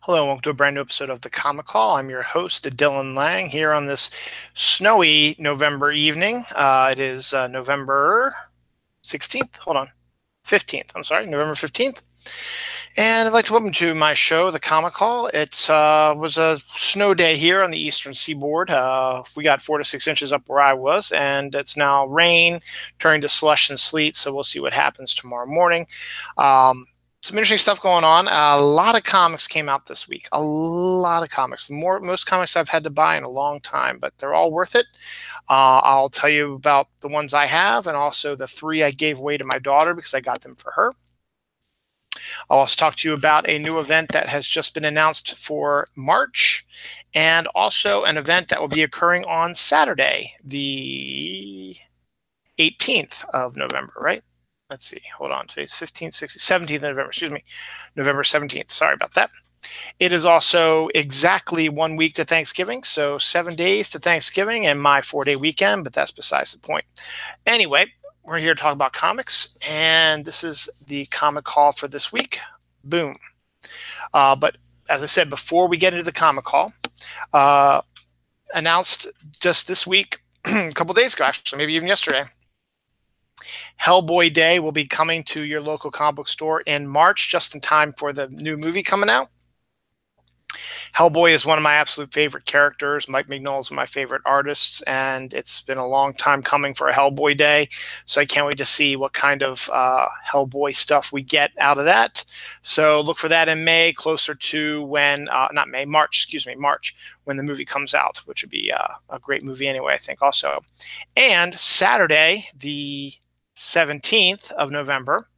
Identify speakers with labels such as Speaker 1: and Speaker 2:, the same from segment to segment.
Speaker 1: Hello, and welcome to a brand new episode of the Comic Call. I'm your host, Dylan Lang, here on this snowy November evening. It is November 16th. Hold on. 15th. I'm sorry, November 15th. And I'd like to welcome to my show, the Comic Call. It was a snow day here on the eastern seaboard. We got 4 to 6 inches up where I was, and it's now rain, turning to slush and sleet, so we'll see what happens tomorrow morning. Some interesting stuff going on. A lot of comics came out this week. A lot of comics. Most comics I've had to buy in a long time, but they're all worth it. I'll tell you about the ones I have and also the 3 I gave away to my daughter because I got them for her. I'll also talk to you about a new event that has just been announced for March and also an event that will be occurring on Saturday, the 18th of November, right? Let's see. Hold on. Today's 15th, 16th, 17th of November. Excuse me. November 17th. Sorry about that. It is also exactly 1 week to Thanksgiving. So 7 days to Thanksgiving and my 4-day weekend, but that's besides the point. Anyway, we're here to talk about comics, and this is the comic call for this week. Boom. But as I said, before we get into the comic call, announced just this week, a couple days ago, actually, maybe even yesterday, Hellboy Day will be coming to your local comic book store in March, just in time for the new movie coming out. Hellboy is one of my absolute favorite characters. Mike Mignola is one of my favorite artists, and it's been a long time coming for a Hellboy Day, so I can't wait to see what kind of Hellboy stuff we get out of that. So look for that in May, closer to when, not May, March, excuse me, March, when the movie comes out, which would be a great movie anyway, I think, also. And Saturday, the 17th of November,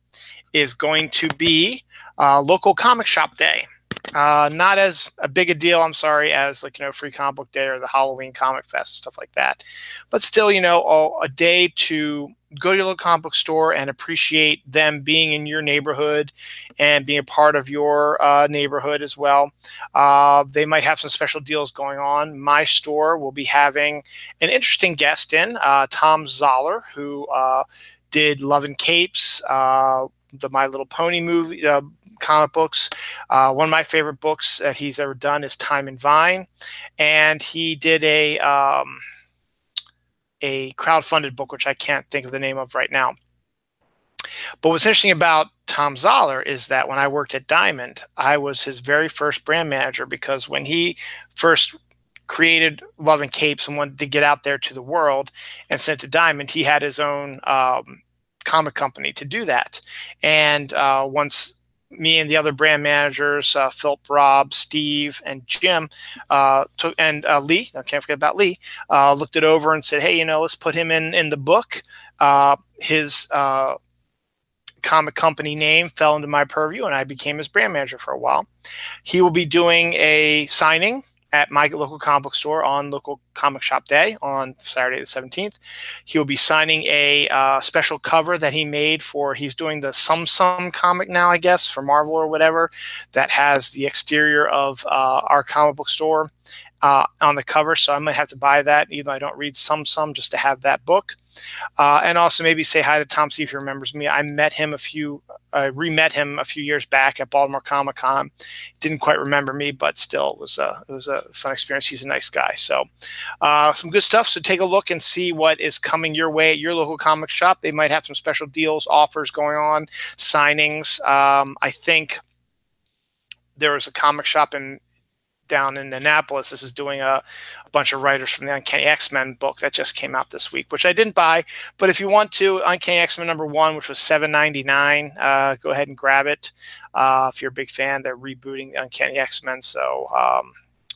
Speaker 1: is going to be local comic shop day. Not as a big a deal, I'm sorry, as Free Comic Book Day or the Halloween Comic Fest, stuff like that. But still, a day to go to your local comic book store and appreciate them being in your neighborhood and being a part of your neighborhood as well. They might have some special deals going on. My store will be having an interesting guest in, Tom Zoller, who did Love and Capes, the My Little Pony movie, comic books. One of my favorite books that he's ever done is Time and Vine, and he did a crowdfunded book, which I can't think of the name of right now. But what's interesting about Tom Zoller is that when I worked at Diamond, I was his very first brand manager, because when he first created Love and Capes and wanted to get out there to the world and sent to Diamond, he had his own comic company to do that. And once me and the other brand managers, Philip, Rob, Steve, and Jim, Lee, I can't forget about Lee, looked it over and said, hey, let's put him in the book. His comic company name fell into my purview, and I became his brand manager for a while. He will be doing a signing at my local comic book store on local comic shop day on Saturday the 17th. He'll be signing a special cover that he made he's doing the Sum comic now, I guess, for Marvel or whatever, that has the exterior of our comic book store on the cover. So I might have to buy that, even though I don't read Sum, just to have that book. And also maybe say hi to Tom, see if he remembers me. I met him re-met him a few years back at Baltimore Comic Con. Didn't quite remember me, but still, it was a fun experience. He's a nice guy. So some good stuff. So take a look and see what is coming your way at your local comic shop. They might have some special deals, offers going on, signings. I think there was a comic shop down in Annapolis. This is doing a bunch of writers from the Uncanny X-Men book that just came out this week, which I didn't buy. But if you want to, Uncanny X-Men #1, which was $7.99, go ahead and grab it. If you're a big fan, they're rebooting the Uncanny X-Men, so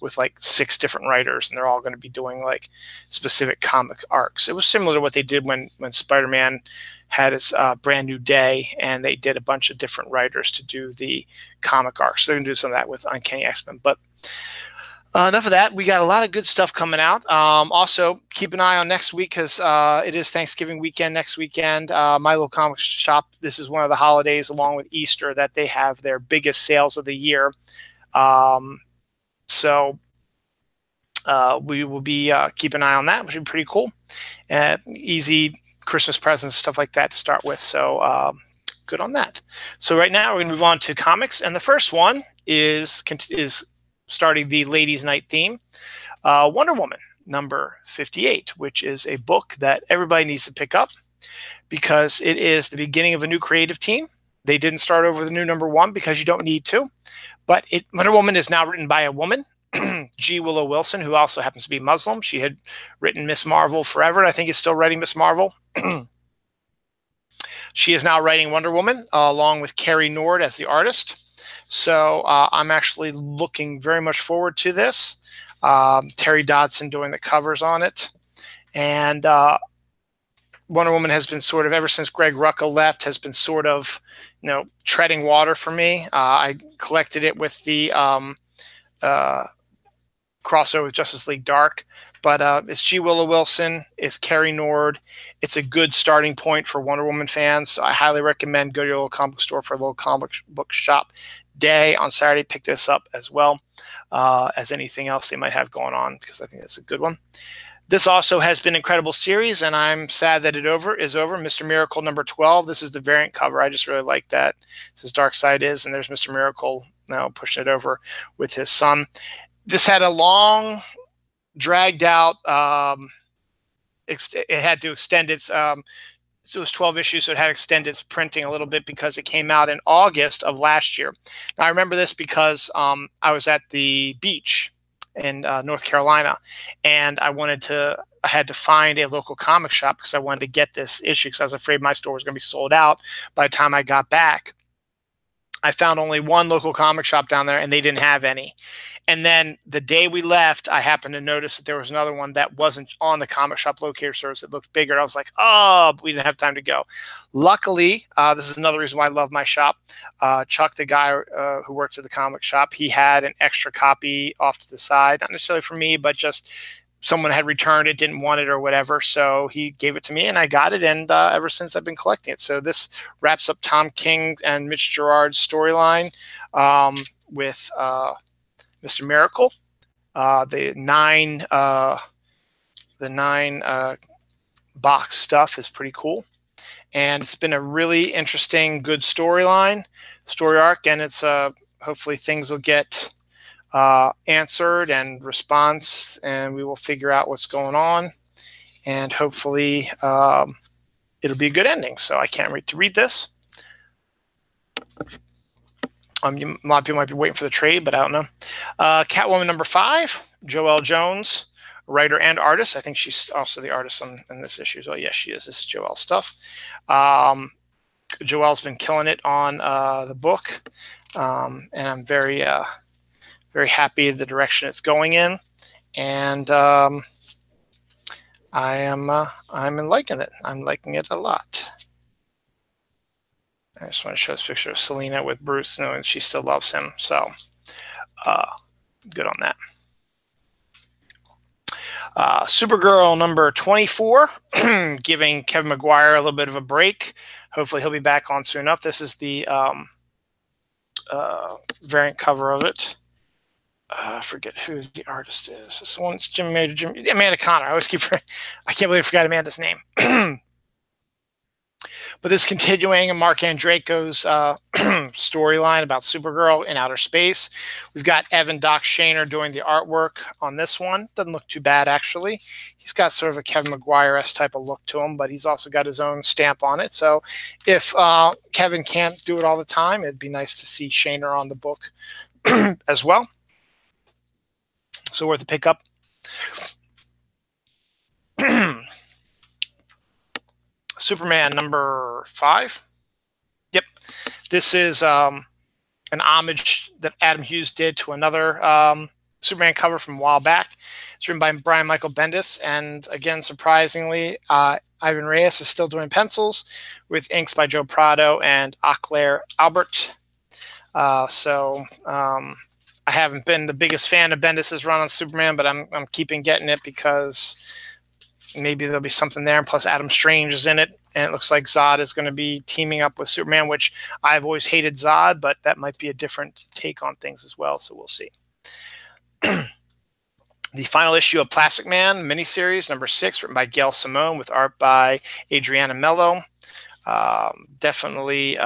Speaker 1: with like 6 different writers, and they're all going to be doing like specific comic arcs. It was similar to what they did when SpiderMan had his brand new day, and they did a bunch of different writers to do the comic arcs. So they're going to do some of that with Uncanny X-Men. But enough of that. We got a lot of good stuff coming out. Also, keep an eye on next week, because it is Thanksgiving weekend next weekend. My local comic shop, this is one of the holidays along with Easter that they have their biggest sales of the year. So we will be keep an eye on that, which would be pretty cool. Easy Christmas presents, stuff like that to start with. So good on that. So right now we're going to move on to comics, and the first one is starting the Ladies' Night theme. Wonder Woman number 58, which is a book that everybody needs to pick up because it is the beginning of a new creative team. They didn't start over the new number 1 because you don't need to. But Wonder Woman is now written by a woman, G. Willow Wilson, who also happens to be Muslim. She had written Miss Marvel forever, and I think is still writing Miss Marvel. She is now writing Wonder Woman along with Carrie Nord as the artist. So I'm actually looking very much forward to this. Terry Dodson doing the covers on it. And Wonder Woman has been sort of, ever since Greg Rucka left, has been sort of, treading water for me. I collected it with the crossover with Justice League Dark. But it's G. Willow Wilson, it's Carrie Nord. It's a good starting point for Wonder Woman fans. So I highly recommend go to your local comic store for a little comic book shop day on Saturday. Pick this up as well as anything else they might have going on, because I think it's a good one. This also has been an incredible series, and I'm sad that it is over. Mr. Miracle number 12. This is the variant cover. I just really like that. This is Darkseid is, and there's Mr. Miracle now pushing it over with his son. This had a long, dragged out. It had to extend its. It was 12 issues, so it had to extend its printing a little bit because it came out in August of last year. Now, I remember this because I was at the beach in North Carolina, and I had to find a local comic shop because I wanted to get this issue because I was afraid my store was going to be sold out by the time I got back. I found only one local comic shop down there, and they didn't have any. And then the day we left, I happened to notice that there was another one that wasn't on the comic shop locator service. It looked bigger. I was like, oh, we didn't have time to go. Luckily, this is another reason why I love my shop. Chuck, the guy who works at the comic shop, he had an extra copy off to the side, not necessarily for me, but just someone had returned it, didn't want it or whatever. So he gave it to me and I got it. And ever since I've been collecting it. So this wraps up Tom King and Mitch Gerads' storyline with Mr. Miracle. The nine box stuff is pretty cool. And it's been a really interesting, good story arc. And it's hopefully things will get answered and response, and we will figure out what's going on, and hopefully it'll be a good ending. So I can't wait to read this. A lot of people might be waiting for the trade, but I don't know. Catwoman number 5, Joelle Jones, writer and artist. I think she's also the artist in this issue. So yes, she is. This is Joelle's stuff. Joelle's been killing it on the book, and I'm very happy the direction it's going in, and I'm liking it. I'm liking it a lot. I just want to show this picture of Selena with Bruce, knowing she still loves him. So good on that. Supergirl number 24, giving Kevin Maguire a little bit of a break. Hopefully he'll be back on soon enough. This is the variant cover of it. I forget who the artist is. This one's Amanda Connor. I can't believe I forgot Amanda's name. But this continuing Mark Andreyko's storyline about Supergirl in outer space. We've got Evan Doc Shaner doing the artwork on this one. Doesn't look too bad, actually. He's got sort of a Kevin Maguire-esque type of look to him, but he's also got his own stamp on it. So if Kevin can't do it all the time, it'd be nice to see Shaner on the book as well. So worth a pickup. Superman number 5. Yep. This is an homage that Adam Hughes did to another Superman cover from a while back. It's written by Brian Michael Bendis. And again, surprisingly, Ivan Reyes is still doing pencils with inks by Joe Prado and Auclair Albert. I haven't been the biggest fan of Bendis' run on Superman, but I'm keeping getting it because maybe there'll be something there. Plus, Adam Strange is in it, and it looks like Zod is going to be teaming up with Superman, which I've always hated Zod, but that might be a different take on things as well, so we'll see. The final issue of Plastic Man miniseries, number 6, written by Gail Simone with art by Adriana Mello. Definitely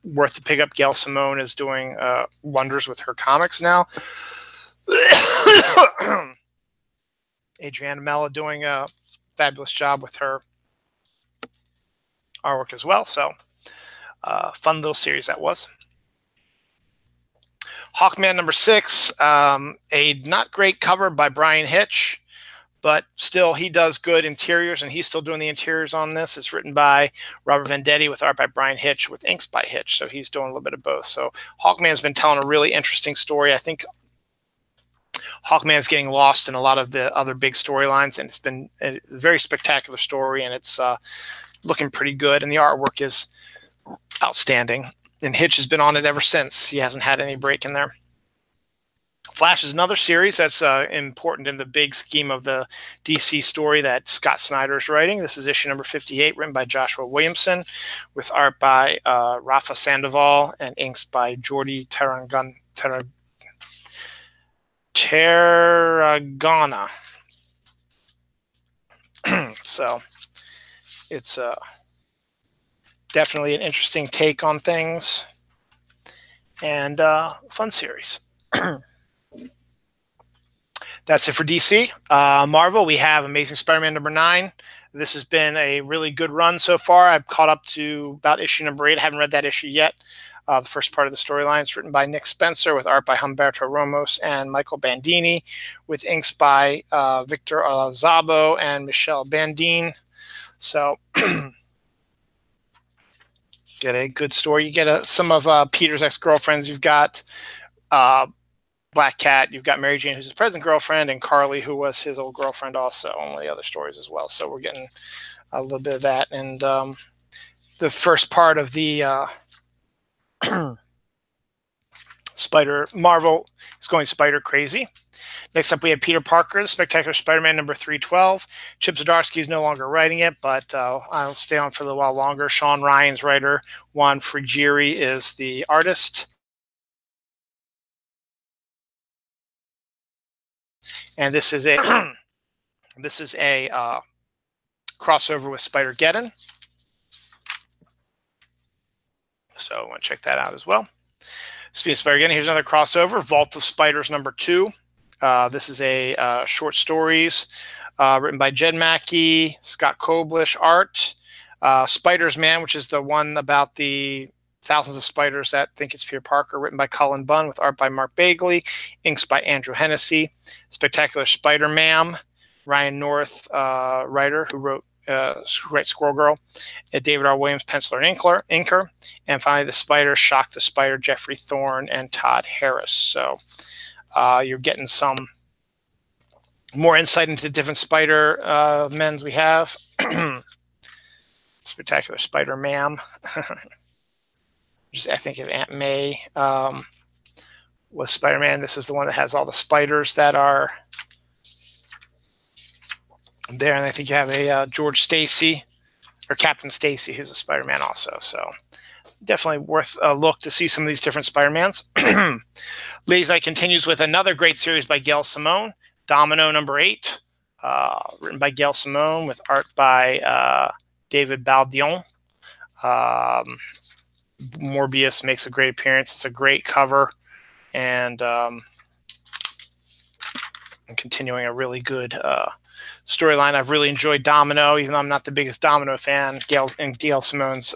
Speaker 1: worth the pickup. Gail Simone is doing wonders with her comics now. Adriana Mella doing a fabulous job with her artwork as well. So fun little series that was. Hawkman number 6, a not great cover by Brian Hitch, but still he does good interiors, and he's still doing the interiors on this. It's written by Robert Venditti with art by Brian Hitch with inks by Hitch, so he's doing a little bit of both. So Hawkman's been telling a really interesting story. I think Hawkman's getting lost in a lot of the other big storylines, and it's been a very spectacular story, and it's looking pretty good, and the artwork is outstanding. And Hitch has been on it ever since. He hasn't had any break in there. Flash is another series that's important in the big scheme of the DC story that Scott Snyder is writing. This is issue number 58, written by Joshua Williamson, with art by Rafa Sandoval and inks by Jordi Tarragona. So it's definitely an interesting take on things, and fun series. That's it for DC. Marvel, we have Amazing Spider-Man number 9. This has been a really good run so far. I've caught up to about issue number 8. I haven't read that issue yet. The first part of the storyline is written by Nick Spencer with art by Humberto Ramos and Michael Bandini, with inks by Victor Olazabo and Michelle Bandine. So get a good story. You get some of Peter's ex-girlfriends. You've got Black Cat. You've got Mary Jane, who's his present girlfriend, and Carly, who was his old girlfriend also, on the other stories as well. So we're getting a little bit of that. And the first part of the Marvel is going spider crazy. Next up, we have Peter Parker, the Spectacular Spider-Man number 312. Chip Zdarsky is no longer writing it, but I'll stay on for a little while longer. Sean Ryan's writer. Juan Frigeri is the artist. And this is a crossover with Spider-Geddon. So I want to check that out as well. Speaking of Spider-Geddon, here's another crossover, Vault of Spiders number 2. This is a short stories written by Jed Mackey, Scott Koblish art. SpiderMan, which is the one about the thousands of spiders that think it's Peter Parker, written by Cullen Bunn with art by Mark Bagley, inks by Andrew Hennessy. Spectacular Spider-Man, Ryan North, writer who writes Squirrel Girl. David R. Williams, penciler and inker. And finally, the Spider, Shock the Spider, Jeffrey Thorne and Todd Harris. So you're getting some more insight into different Spider-Mens we have. Spectacular Spider-Man. I think of Aunt May with Spider-Man. This is the one that has all the spiders that are there. And I think you have a George Stacy, or Captain Stacy, who's a Spider-Man also. So definitely worth a look to see some of these different Spider-Mans. Ladies Night continues with another great series by Gail Simone, Domino number 8, written by Gail Simone with art by David Baldion. Morbius makes a great appearance. It's a great cover, and continuing a really good storyline. I've really enjoyed Domino, even though I'm not the biggest Domino fan. Gail Simone's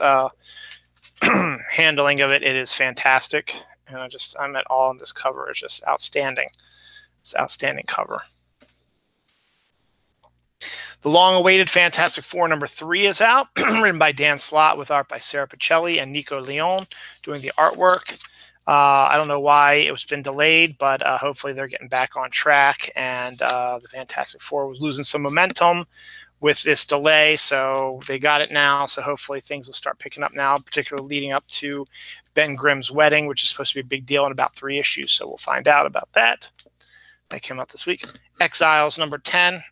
Speaker 1: handling of it is fantastic, and I'm at awe on this cover. It's just outstanding. It's an outstanding cover. The long-awaited Fantastic Four number 3 is out, written by Dan Slott with art by Sarah Pichelli and Nico Leon doing the artwork. I don't know why it's been delayed, but hopefully they're getting back on track. And the Fantastic Four was losing some momentum with this delay, so they got it now. So hopefully things will start picking up now, particularly leading up to Ben Grimm's wedding, which is supposed to be a big deal in about 3 issues. So we'll find out about that. That came out this week. Exiles number 10.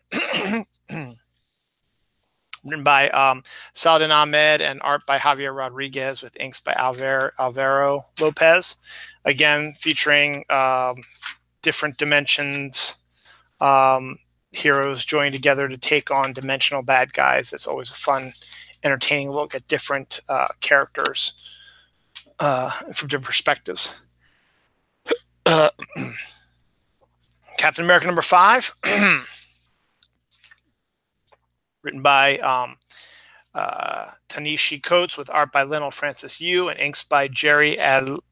Speaker 1: Written by Saladin Ahmed and art by Javier Rodriguez with inks by Alvaro Lopez. Again, featuring different dimensions, heroes joined together to take on dimensional bad guys. It's always a fun, entertaining look at different characters from different perspectives. Uh, Captain America #5, written by Tanishi Coates, with art by Lionel Francis Yu and inks by Jerry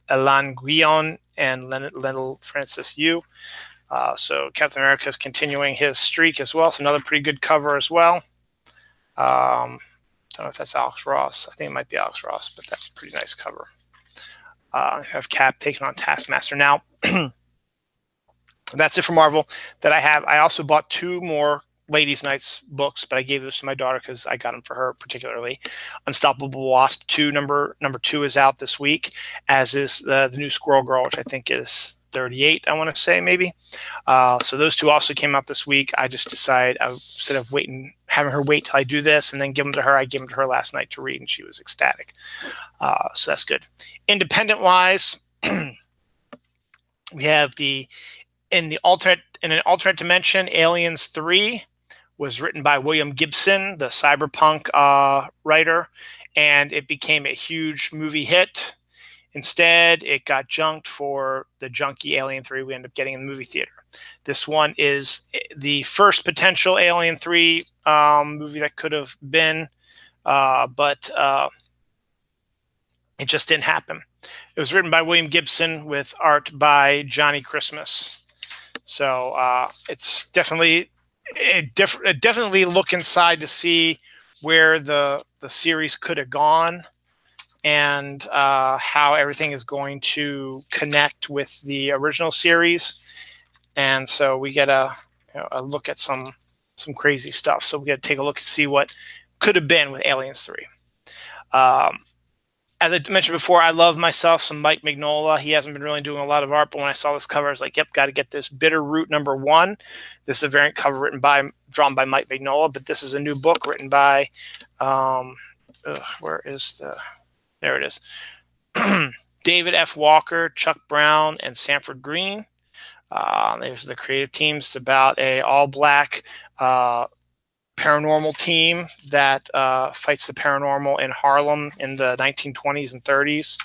Speaker 1: Elanguion and Lionel Francis Yu. So Captain America is continuing his streak as well. So another pretty good cover as well. Don't know if that's Alex Ross. I think it might be Alex Ross, but that's a pretty nice cover. I have Cap taking on Taskmaster. Now, that's it for Marvel that I have. I also bought 2 more Ladies' Nights books, but I gave those to my daughter because I got them for her particularly. Unstoppable Wasp 2, number 2 is out this week, as is the new Squirrel Girl, which I think is 38, I want to say, maybe. So those 2 also came out this week. I just decided, instead of having her wait till I do this and then give them to her, I gave them to her last night to read, and she was ecstatic. So that's good. Independent-wise, we have in an alternate dimension, Aliens 3 was written by William Gibson, the cyberpunk writer, and it became a huge movie hit. Instead, it got junked for the junky Alien 3 we ended up getting in the movie theater. This one is the first potential Alien 3 movie that could have been, but it just didn't happen. It was written by William Gibson with art by Johnny Christmas. So it's definitely look inside to see where the series could have gone, and how everything is going to connect with the original series. And so we get a look at some crazy stuff. So we get to take a look and see what could have been with Aliens 3. As I mentioned before, I love myself some Mike Mignola. He hasn't been really doing a lot of art, but when I saw this cover, I was like, yep, got to get this. Bitterroot #1. This is a variant cover drawn by Mike Mignola, but this is a new book written by, where is there it is. David F. Walker, Chuck Brown, and Sanford Green. There's the creative teams. It's about a all-black paranormal team that fights the paranormal in Harlem in the 1920s and 30s.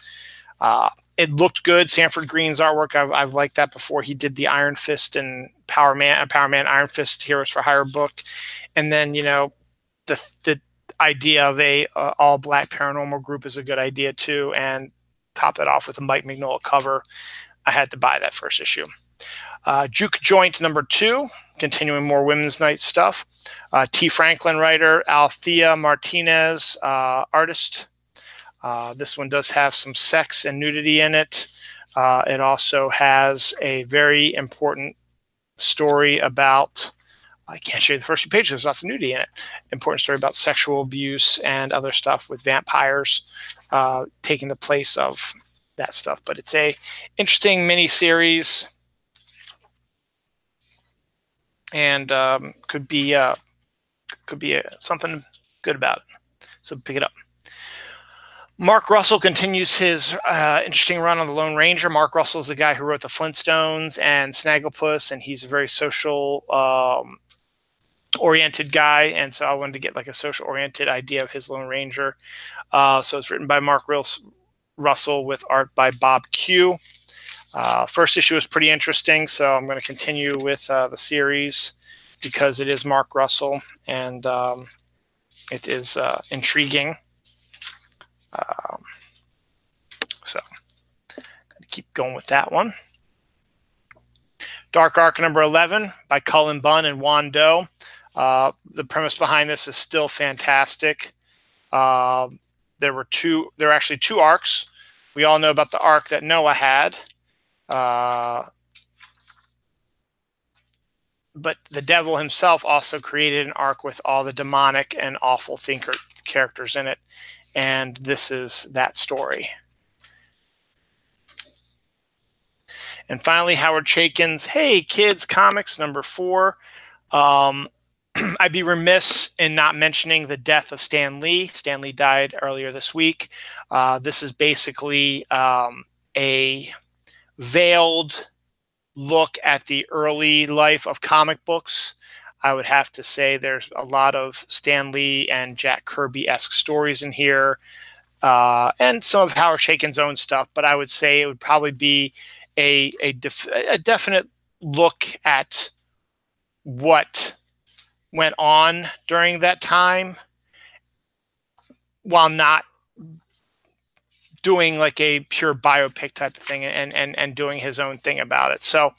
Speaker 1: It looked good. Sanford Green's artwork, I've liked that before. He did the Iron Fist and Power Man Iron Fist Heroes for Hire book. And then, the idea of a all-black paranormal group is a good idea too. And top that off with a Mike Mignola cover. I had to buy that first issue. Juke Joint #2, continuing more Women's Night stuff. T. Franklin writer, Althea Martinez artist. This one does have some sex and nudity in it. It also has a very important story about, I can't show you the first few pages, there's lots of nudity in it. Important story about sexual abuse and other stuff with vampires taking the place of that stuff. But it's a interesting mini-series, and could be something good about it. So pick it up. Mark Russell continues his interesting run on the Lone Ranger. Mark Russell is the guy who wrote the Flintstones and Snagglepuss, and he's a very social oriented guy, and so I wanted to get like a social oriented idea of his Lone Ranger. So it's written by Mark Russell with art by Bob Q. First issue was pretty interesting, so I'm going to continue with the series because it is Mark Russell, and it is intriguing. So I'm going to keep going with that one. Dark Arc #11 by Cullen Bunn and Juan Doe. The premise behind this is still fantastic. There were actually 2 arcs. We all know about the arc that Noah had. But the devil himself also created an arc with all the demonic and awful thinker characters in it. And this is that story. And finally, Howard Chaykin's Hey Kids Comics #4. I'd be remiss in not mentioning the death of Stan Lee. Stan Lee died earlier this week. This is basically a veiled look at the early life of comic books. I would have to say there's a lot of Stan Lee and Jack Kirby-esque stories in here. and some of Howard Chaykin's own stuff. But I would say it would probably be a definite look at what went on during that time, while not doing like a pure biopic type of thing, and doing his own thing about it. So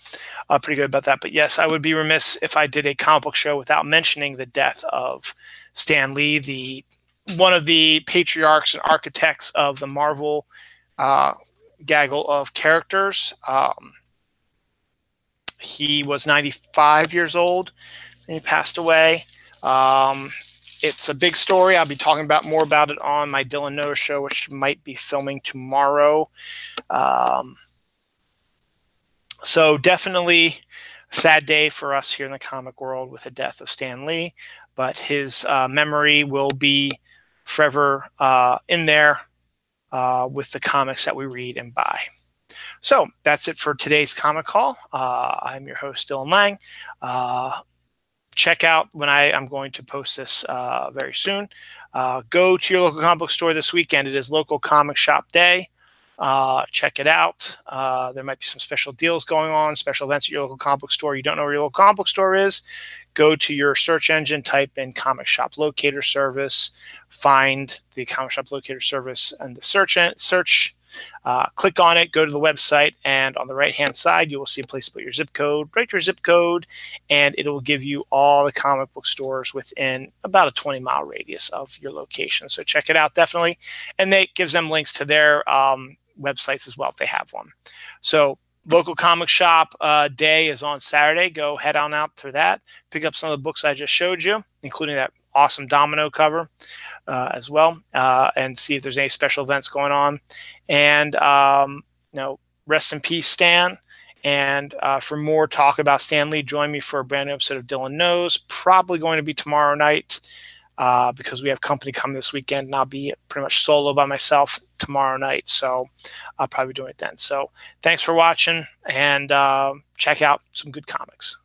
Speaker 1: pretty good about that. But yes, I would be remiss if I did a comic book show without mentioning the death of Stan Lee, one of the patriarchs and architects of the Marvel gaggle of characters. He was 95 years old and he passed away. It's a big story. I'll be talking about more about it on my Dylan Knows show, which might be filming tomorrow. So definitely a sad day for us here in the comic world with the death of Stan Lee, but his memory will be forever in there with the comics that we read and buy. So that's it for today's comic call. I'm your host, Dylan Lang. Check out when I'm going to post this very soon. Go to your local comic book store this weekend. It is local comic shop day. Check it out. There might be some special deals going on, special events at your local comic book store. You don't know where your local comic book store is? Go to your search engine, type in Comic Shop Locator Service, find the Comic Shop Locator Service and the search. Click on it, go to the website, and on the right-hand side, you will see a place to put your zip code. Write your zip code, and it will give you all the comic book stores within about a 20-mile radius of your location. So check it out, definitely. And it gives them links to their websites as well if they have one. So local comic shop day is on Saturday. Go head on out for that. Pick up some of the books I just showed you, including that awesome Domino cover as well, and see if there's any special events going on. And rest in peace, Stan. And for more talk about Stan Lee, join me for a brand new episode of Dylan Knows. Probably going to be tomorrow night because we have company coming this weekend, and I'll be pretty much solo by myself tomorrow night. So I'll probably be doing it then. So thanks for watching, and check out some good comics.